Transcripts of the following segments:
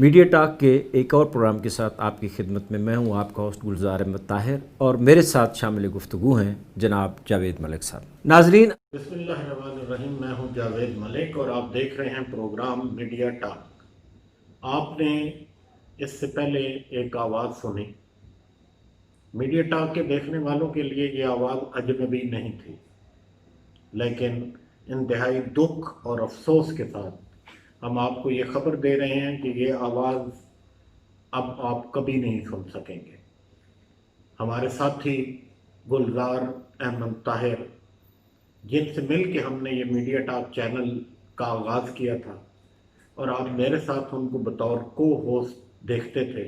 Media talk کے ایک اور پروگرام کے ساتھ آپ کی خدمت میں میں ہوں آپ کا ہوسٹ گلزار احمد طاہر، اور میرے ساتھ شامل گفتگو ہیں جناب جاوید ملک صاحب۔ ناظرین، بسم اللہ الرحمن الرحیم، میں ہوں جاوید ملک اور آپ دیکھ رہے ہیں پروگرام میڈیا ٹاک۔ آپ نے اس سے پہلے ایک آواز سنی۔ میڈیا ٹاک کے دیکھنے والوں کے لیے یہ آواز اجنبی نہیں تھی، لیکن انتہائی دکھ اور افسوس کے ساتھ ہم آپ کو یہ خبر دے رہے ہیں کہ یہ آواز اب آپ کبھی نہیں سن سکیں گے۔ ہمارے ساتھی گلزار احمد طاہر، جن سے مل کے ہم نے یہ میڈیا ٹاک چینل کا آغاز کیا تھا اور آپ میرے ساتھ ان کو بطور کو ہوسٹ دیکھتے تھے،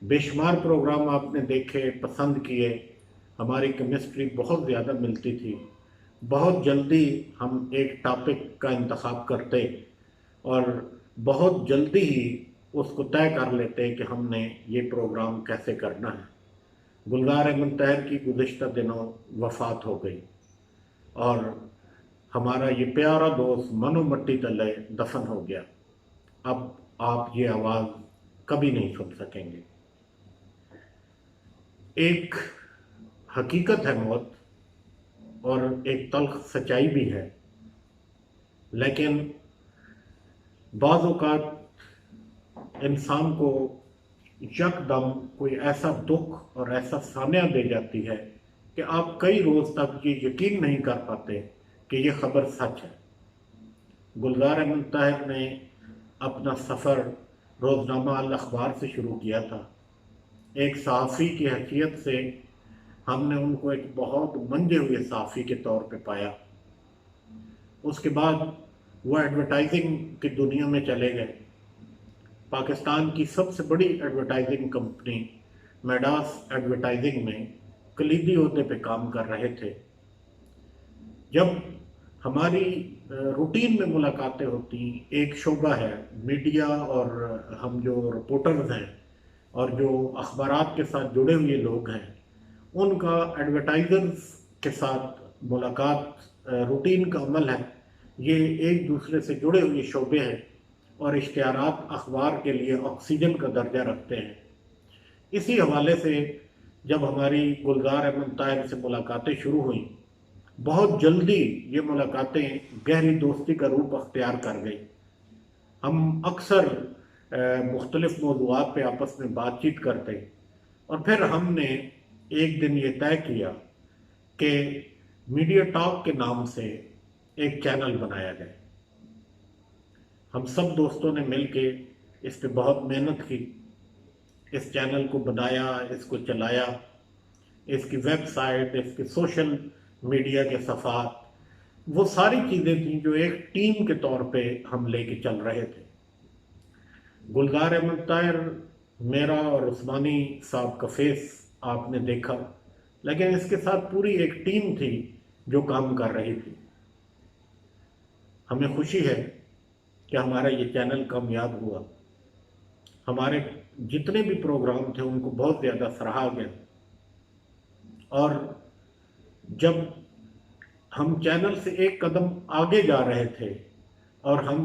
بے شمار پروگرام آپ نے دیکھے، پسند کیے، ہماری کیمسٹری بہت زیادہ ملتی تھی۔ بہت جلدی ہم ایک ٹاپک کا انتخاب کرتے اور بہت جلدی ہی اس کو طے کر لیتے کہ ہم نے یہ پروگرام کیسے کرنا ہے۔ گلزار احمد طاہر کی گزشتہ دنوں وفات ہو گئی اور ہمارا یہ پیارا دوست منو مٹی تلے دفن ہو گیا۔ اب آپ یہ آواز کبھی نہیں سن سکیں گے۔ ایک حقیقت ہے موت اور ایک تلخ سچائی بھی ہے، لیکن بعض اوقات انسان کو یکدم کوئی ایسا دکھ اور ایسا سانحہ دے جاتی ہے کہ آپ کئی روز تک یہ یقین نہیں کر پاتے کہ یہ خبر سچ ہے۔ گلزار احمد طاہر نے اپنا سفر روزنامہ الاخبار سے شروع کیا تھا۔ ایک صحافی کی حیثیت سے ہم نے ان کو ایک بہت منجے ہوئے صحافی کے طور پہ پایا۔ اس کے بعد وہ ایڈورٹائزنگ کی دنیا میں چلے گئے۔ پاکستان کی سب سے بڑی ایڈورٹائزنگ کمپنی میڈاس ایڈورٹائزنگ میں کلیدی عہدے پہ کام کر رہے تھے۔ جب ہماری روٹین میں ملاقاتیں ہوتی، ایک شعبہ ہے میڈیا اور ہم جو رپورٹرز ہیں اور جو اخبارات کے ساتھ جڑے ہوئے لوگ ہیں، ان کا ایڈورٹائزرز کے ساتھ ملاقات روٹین کا عمل ہے۔ یہ ایک دوسرے سے جڑے ہوئے شعبے ہیں اور اشتہارات اخبار کے لیے آکسیجن کا درجہ رکھتے ہیں۔ اسی حوالے سے جب ہماری گلزار احمد طاہر سے ملاقاتیں شروع ہوئیں، بہت جلدی یہ ملاقاتیں گہری دوستی کا روپ اختیار کر گئی۔ ہم اکثر مختلف موضوعات پہ آپس میں بات چیت کرتے اور پھر ہم نے ایک دن یہ طے کیا کہ میڈیا ٹاک کے نام سے ایک چینل بنایا جائے۔ ہم سب دوستوں نے مل کے اس پہ بہت محنت کی، اس چینل کو بنایا، اس کو چلایا، اس کی ویب سائٹ، اس کے سوشل میڈیا کے صفحات، وہ ساری چیزیں تھیں جو ایک ٹیم کے طور پہ ہم لے کے چل رہے تھے۔ گلزار احمد طاہر، میرا اور عثمانی صاحب کا فیس آپ نے دیکھا، لیکن اس کے ساتھ پوری ایک ٹیم تھی جو کام کر رہی تھی۔ ہمیں خوشی ہے کہ ہمارا یہ چینل کامیاب ہوا۔ ہمارے جتنے بھی پروگرام تھے ان کو بہت زیادہ سراہا گیا، اور جب ہم چینل سے ایک قدم آگے جا رہے تھے اور ہم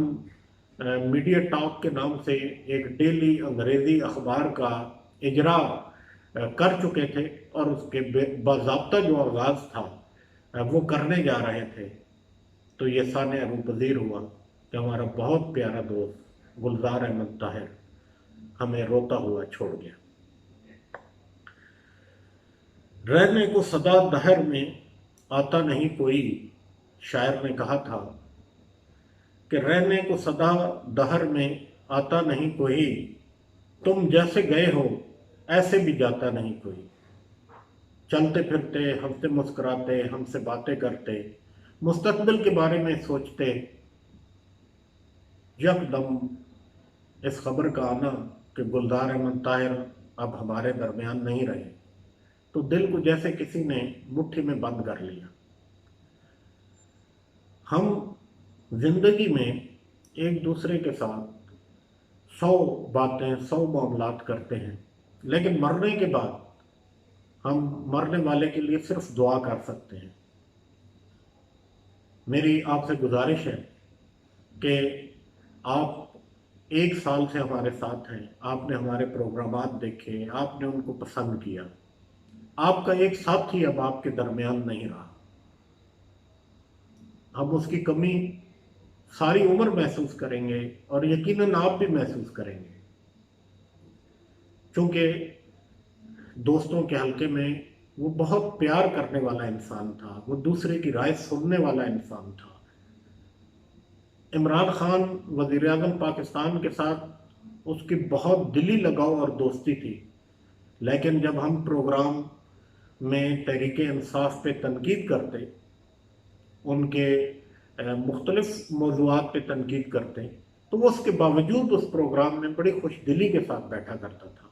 میڈیا ٹاک کے نام سے ایک ڈیلی انگریزی اخبار کا اجرا کر چکے تھے اور اس کے باضابطہ جو آغاز تھا وہ کرنے جا رہے تھے، تو یہ سانحہ روپذیر ہوا کہ ہمارا بہت پیارا دوست گلزار احمد طاہر ہمیں روتا ہوا چھوڑ گیا۔ رہنے کو صدا دہر میں آتا نہیں کوئی، شاعر نے کہا تھا کہ رہنے کو صدا دہر میں آتا نہیں کوئی، تم جیسے گئے ہو ایسے بھی جاتا نہیں کوئی۔ چلتے پھرتے، ہم سے مسکراتے، ہم سے باتیں کرتے، مستقبل کے بارے میں سوچتے، یکدم اس خبر کا آنا کہ گلزار احمد طاہر اب ہمارے درمیان نہیں رہے، تو دل کو جیسے کسی نے مٹھی میں بند کر لیا۔ ہم زندگی میں ایک دوسرے کے ساتھ 100 باتیں، 100 معاملات کرتے ہیں، لیکن مرنے کے بعد ہم مرنے والے کے لیے صرف دعا کر سکتے ہیں۔ میری آپ سے گزارش ہے کہ آپ 1 سال سے ہمارے ساتھ ہیں، آپ نے ہمارے پروگرامات دیکھے، آپ نے ان کو پسند کیا، آپ کا ایک ساتھی اب آپ کے درمیان نہیں رہا، ہم اس کی کمی ساری عمر محسوس کریں گے اور یقیناً آپ بھی محسوس کریں گے، چونکہ دوستوں کے حلقے میں وہ بہت پیار کرنے والا انسان تھا، وہ دوسرے کی رائے سننے والا انسان تھا۔ عمران خان وزیر اعظم پاکستان کے ساتھ اس کی بہت دلی لگاؤ اور دوستی تھی، لیکن جب ہم پروگرام میں تحریک انصاف پہ تنقید کرتے، ان کے مختلف موضوعات پہ تنقید کرتے، تو وہ اس کے باوجود اس پروگرام میں بڑی خوش دلی کے ساتھ بیٹھا کرتا تھا۔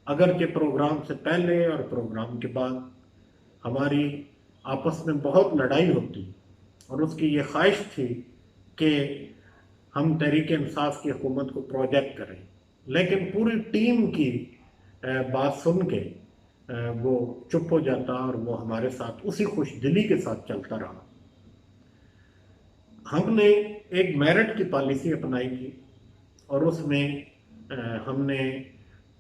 اگرچہ پروگرام سے پہلے اور پروگرام کے بعد ہماری آپس میں بہت لڑائی ہوتی، اور اس کی یہ خواہش تھی کہ ہم تحریک انصاف کی حکومت کو پروجیکٹ کریں، لیکن پوری ٹیم کی بات سن کے وہ چپ ہو جاتا اور وہ ہمارے ساتھ اسی خوش دلی کے ساتھ چلتا رہا۔ ہم نے ایک میرٹ کی پالیسی اپنائی تھی، اور اس میں ہم نے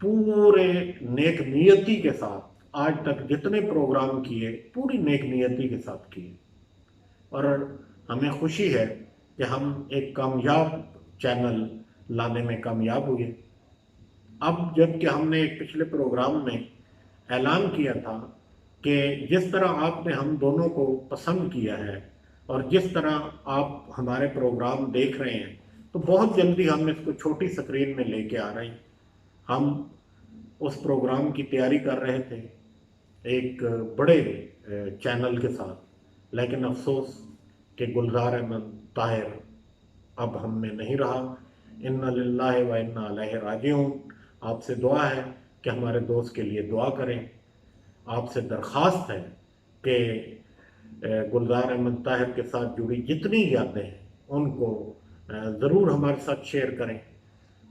پورے نیک نیتی کے ساتھ آج تک جتنے پروگرام کیے پوری نیک نیتی کے ساتھ کیے، اور ہمیں خوشی ہے کہ ہم ایک کامیاب چینل لانے میں کامیاب ہوئے۔ اب جب کہ ہم نے ایک پچھلے پروگرام میں اعلان کیا تھا کہ جس طرح آپ نے ہم دونوں کو پسند کیا ہے اور جس طرح آپ ہمارے پروگرام دیکھ رہے ہیں، تو بہت جلدی ہم اس کو چھوٹی سکرین میں لے کے آ رہے ہیں۔ ہم اس پروگرام کی تیاری کر رہے تھے ایک بڑے چینل کے ساتھ، لیکن افسوس کہ گلزار احمد طاہر اب ہم میں نہیں رہا۔ انا للہ و انا الیہ راجعون۔ آپ سے دعا ہے کہ ہمارے دوست کے لیے دعا کریں، آپ سے درخواست ہے کہ گلزار احمد طاہر کے ساتھ جڑی جتنی یادیں ہیں ان کو ضرور ہمارے ساتھ شیئر کریں،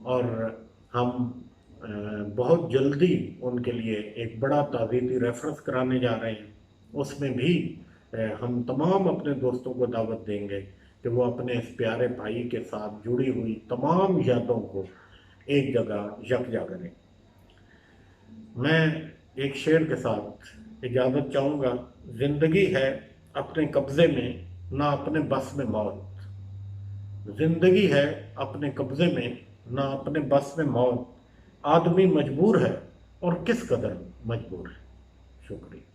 اور ہم بہت جلدی ان کے لیے ایک بڑا تعزیتی ریفرنس کرانے جا رہے ہیں۔ اس میں بھی ہم تمام اپنے دوستوں کو دعوت دیں گے کہ وہ اپنے اس پیارے بھائی کے ساتھ جڑی ہوئی تمام یادوں کو ایک جگہ یکجا کریں۔ میں ایک شعر کے ساتھ اجازت چاہوں گا۔ زندگی ہے اپنے قبضے میں، نہ اپنے بس میں موت۔ زندگی ہے اپنے قبضے میں، نہ اپنے بس میں موت۔ آدمی مجبور ہے اور کس قدر مجبور ہے۔ شکریہ۔